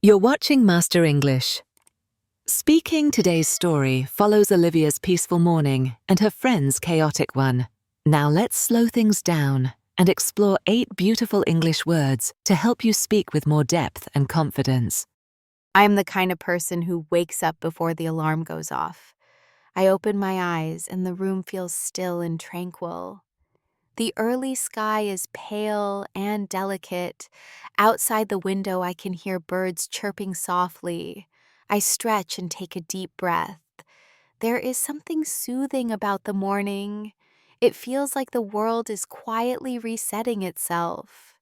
You're watching Master English. Speaking today's story follows Olivia's peaceful morning and her friend's chaotic one. Now let's slow things down and explore 8 beautiful English words to help you speak with more depth and confidence. I am the kind of person who wakes up before the alarm goes off. I open my eyes and the room feels still and tranquil. The early sky is pale and delicate. Outside the window, I can hear birds chirping softly. I stretch and take a deep breath. There is something soothing about the morning. It feels like the world is quietly resetting itself.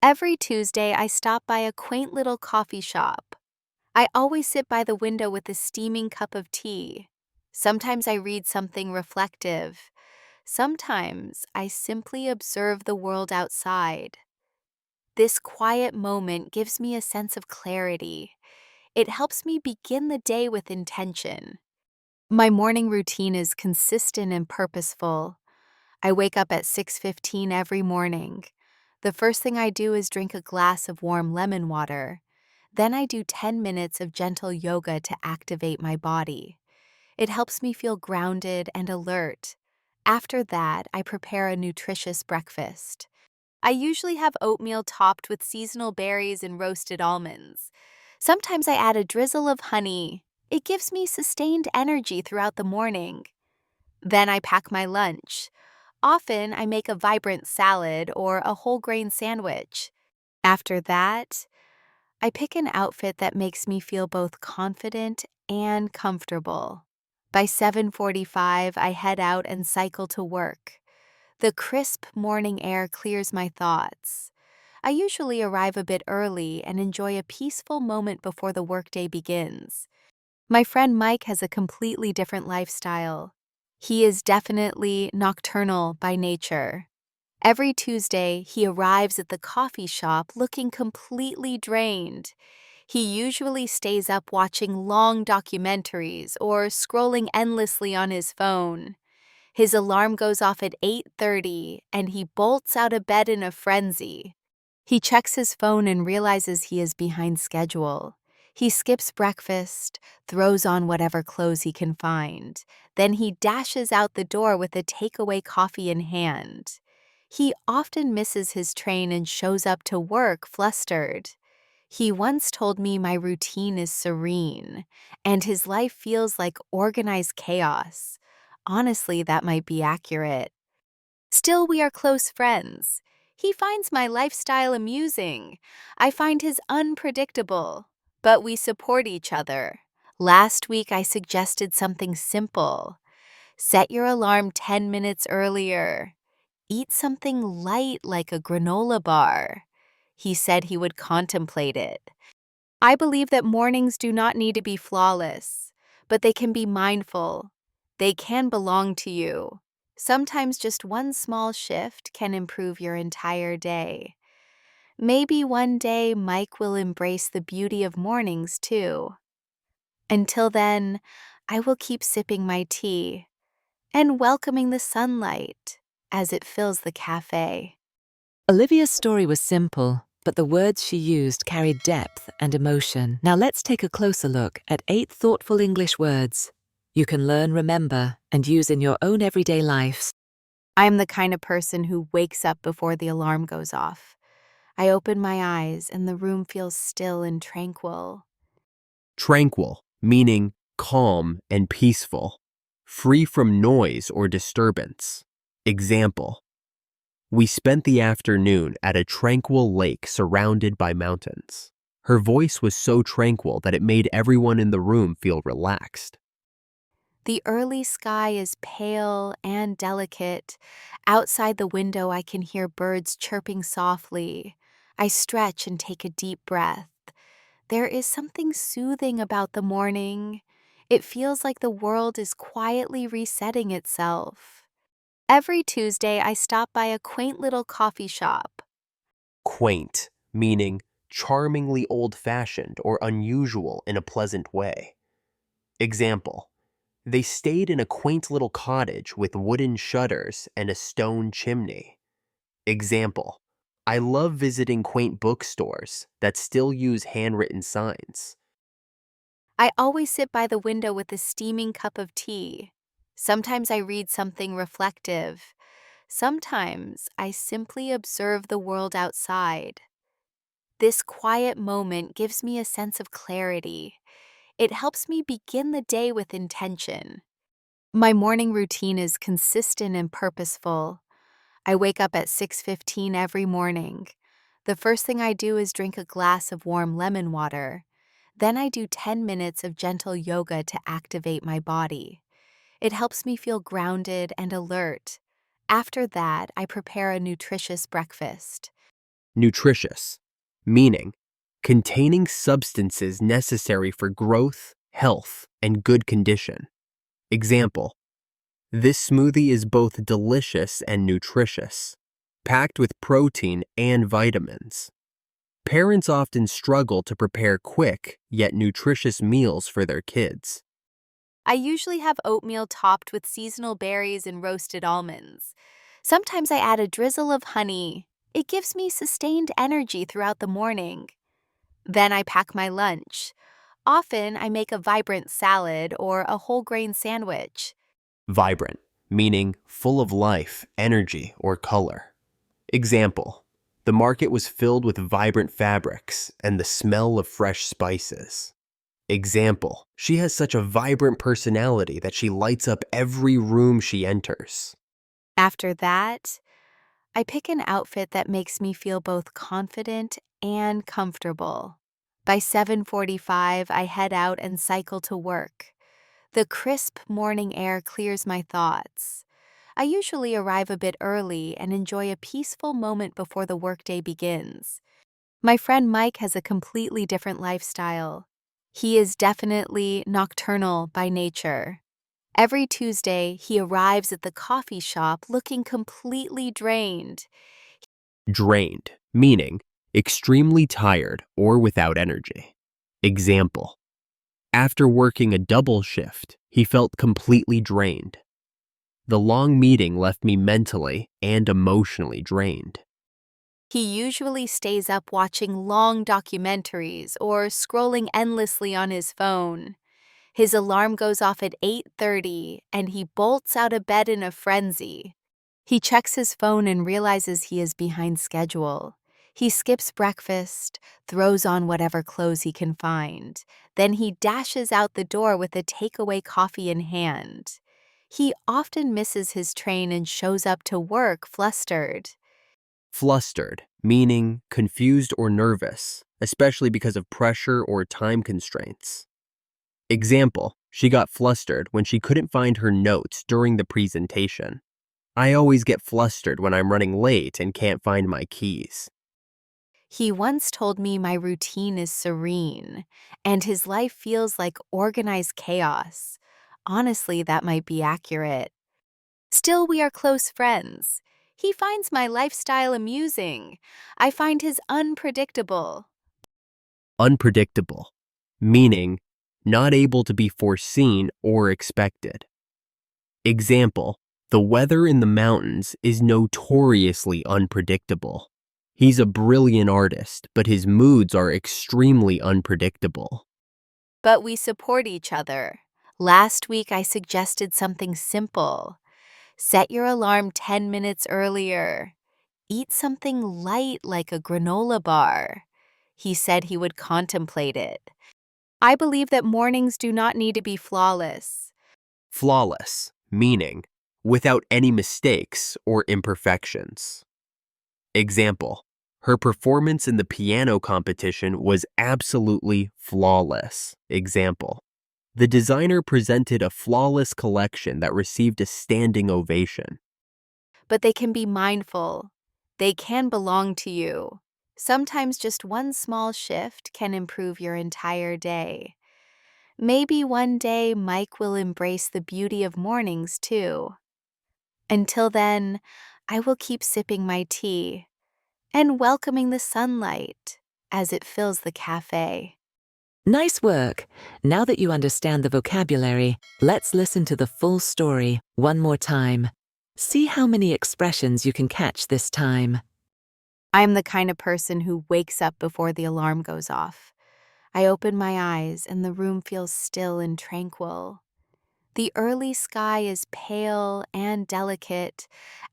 Every Tuesday, I stop by a quaint little coffee shop. I always sit by the window with a steaming cup of tea. Sometimes I read something reflective. Sometimes I simply observe the world outside. This quiet moment gives me a sense of clarity. It helps me begin the day with intention. My morning routine is consistent and purposeful. I wake up at 6:15 every morning. The first thing I do is drink a glass of warm lemon water. Then I do 10 minutes of gentle yoga to activate my body. It helps me feel grounded and alert. After that, I prepare a nutritious breakfast. I usually have oatmeal topped with seasonal berries and roasted almonds. Sometimes I add a drizzle of honey. It gives me sustained energy throughout the morning. Then I pack my lunch. Often I make a vibrant salad or a whole grain sandwich. After that, I pick an outfit that makes me feel both confident and comfortable. By 7:45, I head out and cycle to work. The crisp morning air clears my thoughts. I usually arrive a bit early and enjoy a peaceful moment before the workday begins. My friend Mike has a completely different lifestyle. He is definitely nocturnal by nature. Every Tuesday, he arrives at the coffee shop looking completely drained. He usually stays up watching long documentaries or scrolling endlessly on his phone. His alarm goes off at 8:30 and he bolts out of bed in a frenzy. He checks his phone and realizes he is behind schedule. He skips breakfast, throws on whatever clothes he can find. Then he dashes out the door with a takeaway coffee in hand. He often misses his train and shows up to work flustered. He once told me my routine is serene, and his life feels like organized chaos. Honestly, that might be accurate. Still, we are close friends. He finds my lifestyle amusing. I find his unpredictable, but we support each other. Last week, I suggested something simple. Set your alarm 10 minutes earlier. Eat something light like a granola bar. He said he would contemplate it. I believe that mornings do not need to be flawless, but they can be mindful. They can belong to you. Sometimes just one small shift can improve your entire day. Maybe one day Mike will embrace the beauty of mornings too. Until then, I will keep sipping my tea and welcoming the sunlight as it fills the cafe. Olivia's story was simple, but the words she used carried depth and emotion. Now let's take a closer look at 8 thoughtful English words you can learn, remember, and use in your own everyday life. I am the kind of person who wakes up before the alarm goes off. I open my eyes and the room feels still and tranquil. Tranquil, meaning calm and peaceful, free from noise or disturbance. Example: we spent the afternoon at a tranquil lake surrounded by mountains. Her voice was so tranquil that it made everyone in the room feel relaxed. The early sky is pale and delicate. Outside the window, I can hear birds chirping softly. I stretch and take a deep breath. There is something soothing about the morning. It feels like the world is quietly resetting itself. Every Tuesday, I stop by a quaint little coffee shop. Quaint, meaning charmingly old-fashioned or unusual in a pleasant way. Example: they stayed in a quaint little cottage with wooden shutters and a stone chimney. Example: I love visiting quaint bookstores that still use handwritten signs. I always sit by the window with a steaming cup of tea. Sometimes I read something reflective. Sometimes I simply observe the world outside. This quiet moment gives me a sense of clarity. It helps me begin the day with intention. My morning routine is consistent and purposeful. I wake up at 6:15 every morning. The first thing I do is drink a glass of warm lemon water. Then I do 10 minutes of gentle yoga to activate my body. It helps me feel grounded and alert. After that, I prepare a nutritious breakfast. Nutritious, meaning containing substances necessary for growth, health, and good condition. Example, this smoothie is both delicious and nutritious, packed with protein and vitamins. Parents often struggle to prepare quick yet nutritious meals for their kids. I usually have oatmeal topped with seasonal berries and roasted almonds. Sometimes I add a drizzle of honey. It gives me sustained energy throughout the morning. Then I pack my lunch. Often I make a vibrant salad or a whole grain sandwich. Vibrant, meaning full of life, energy, or color. Example, the market was filled with vibrant fabrics and the smell of fresh spices. Example, she has such a vibrant personality that she lights up every room she enters. After that, I pick an outfit that makes me feel both confident and comfortable. By 7:45, I head out and cycle to work. The crisp morning air clears my thoughts. I usually arrive a bit early and enjoy a peaceful moment before the workday begins. My friend Mike has a completely different lifestyle. He is definitely nocturnal by nature. Every Tuesday, he arrives at the coffee shop looking completely drained. Drained, meaning extremely tired or without energy. Example, after working a double shift, he felt completely drained. The long meeting left me mentally and emotionally drained. He usually stays up watching long documentaries or scrolling endlessly on his phone. His alarm goes off at 8:30 and he bolts out of bed in a frenzy. He checks his phone and realizes he is behind schedule. He skips breakfast, throws on whatever clothes he can find. Then he dashes out the door with a takeaway coffee in hand. He often misses his train and shows up to work flustered. Flustered, meaning confused or nervous, especially because of pressure or time constraints. Example, she got flustered when she couldn't find her notes during the presentation. I always get flustered when I'm running late and can't find my keys. He once told me my routine is serene, and his life feels like organized chaos. Honestly, that might be accurate. Still, we are close friends. He finds my lifestyle amusing. I find his unpredictable. Unpredictable, meaning not able to be foreseen or expected. Example, the weather in the mountains is notoriously unpredictable. He's a brilliant artist, but his moods are extremely unpredictable. But we support each other. Last week, I suggested something simple. Set your alarm 10 minutes earlier. Eat something light like a granola bar. He said he would contemplate it. I believe that mornings do not need to be flawless. Flawless, meaning without any mistakes or imperfections. Example, her performance in the piano competition was absolutely flawless. Example, the designer presented a flawless collection that received a standing ovation. But they can be mindful. They can belong to you. Sometimes just one small shift can improve your entire day. Maybe one day Mike will embrace the beauty of mornings too. Until then, I will keep sipping my tea and welcoming the sunlight as it fills the cafe. Nice work. Now that you understand the vocabulary, let's listen to the full story one more time. See how many expressions you can catch this time. I'm the kind of person who wakes up before the alarm goes off. I open my eyes and the room feels still and tranquil. The early sky is pale and delicate.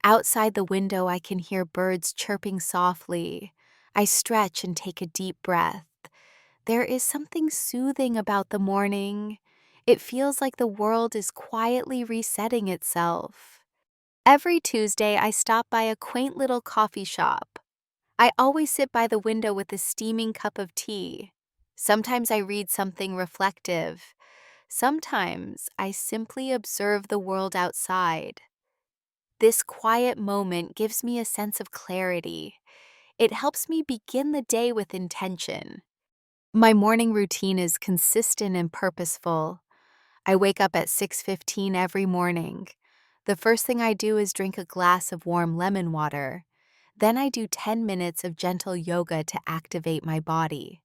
Outside the window, I can hear birds chirping softly. I stretch and take a deep breath. There is something soothing about the morning. It feels like the world is quietly resetting itself. Every Tuesday, I stop by a quaint little coffee shop. I always sit by the window with a steaming cup of tea. Sometimes I read something reflective. Sometimes I simply observe the world outside. This quiet moment gives me a sense of clarity. It helps me begin the day with intention. My morning routine is consistent and purposeful. I wake up at 6:15 every morning. The first thing I do is drink a glass of warm lemon water. Then I do 10 minutes of gentle yoga to activate my body.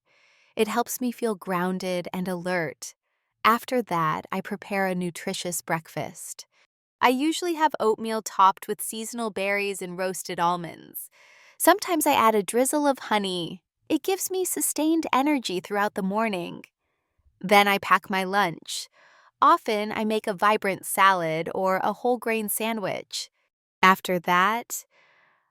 It helps me feel grounded and alert. After that, I prepare a nutritious breakfast. I usually have oatmeal topped with seasonal berries and roasted almonds. Sometimes I add a drizzle of honey. It gives me sustained energy throughout the morning. Then I pack my lunch. Often I make a vibrant salad or a whole grain sandwich. After that,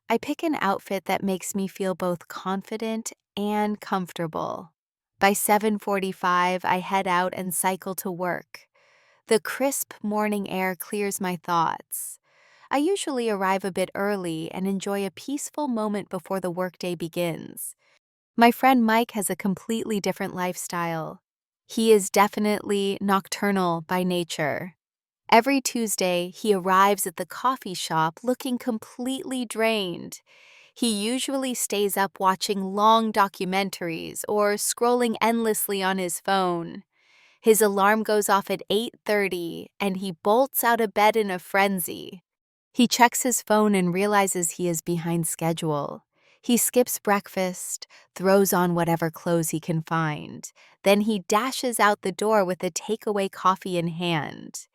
I pick an outfit that makes me feel both confident and comfortable. By 7:45, I head out and cycle to work. The crisp morning air clears my thoughts. I usually arrive a bit early and enjoy a peaceful moment before the workday begins. My friend Mike has a completely different lifestyle. He is definitely nocturnal by nature. Every Tuesday, he arrives at the coffee shop looking completely drained. He usually stays up watching long documentaries or scrolling endlessly on his phone. His alarm goes off at 8:30 and he bolts out of bed in a frenzy. He checks his phone and realizes he is behind schedule. He skips breakfast, throws on whatever clothes he can find. Then he dashes out the door with a takeaway coffee in hand.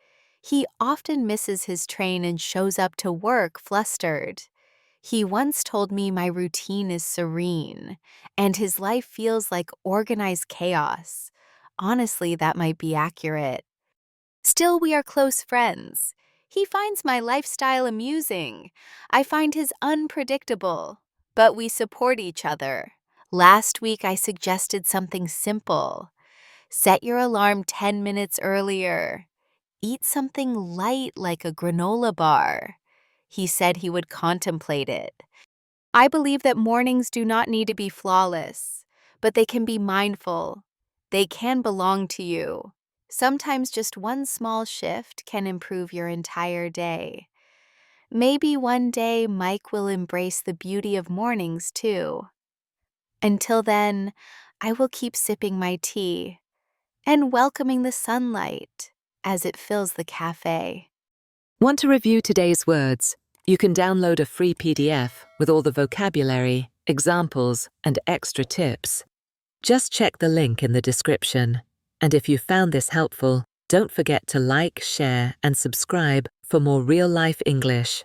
He often misses his train and shows up to work flustered. He once told me my routine is serene, and his life feels like organized chaos. Honestly, that might be accurate. Still, we are close friends. He finds my lifestyle amusing. I find his unpredictable, but we support each other. Last week, I suggested something simple. Set your alarm 10 minutes earlier. Eat something light like a granola bar. He said he would contemplate it. I believe that mornings do not need to be flawless, but they can be mindful. They can belong to you. Sometimes just one small shift can improve your entire day. Maybe one day Mike will embrace the beauty of mornings too. Until then, I will keep sipping my tea and welcoming the sunlight as it fills the cafe. Want to review today's words? You can download a free PDF with all the vocabulary, examples, and extra tips. Just check the link in the description. And if you found this helpful, don't forget to like, share, and subscribe for more real-life English.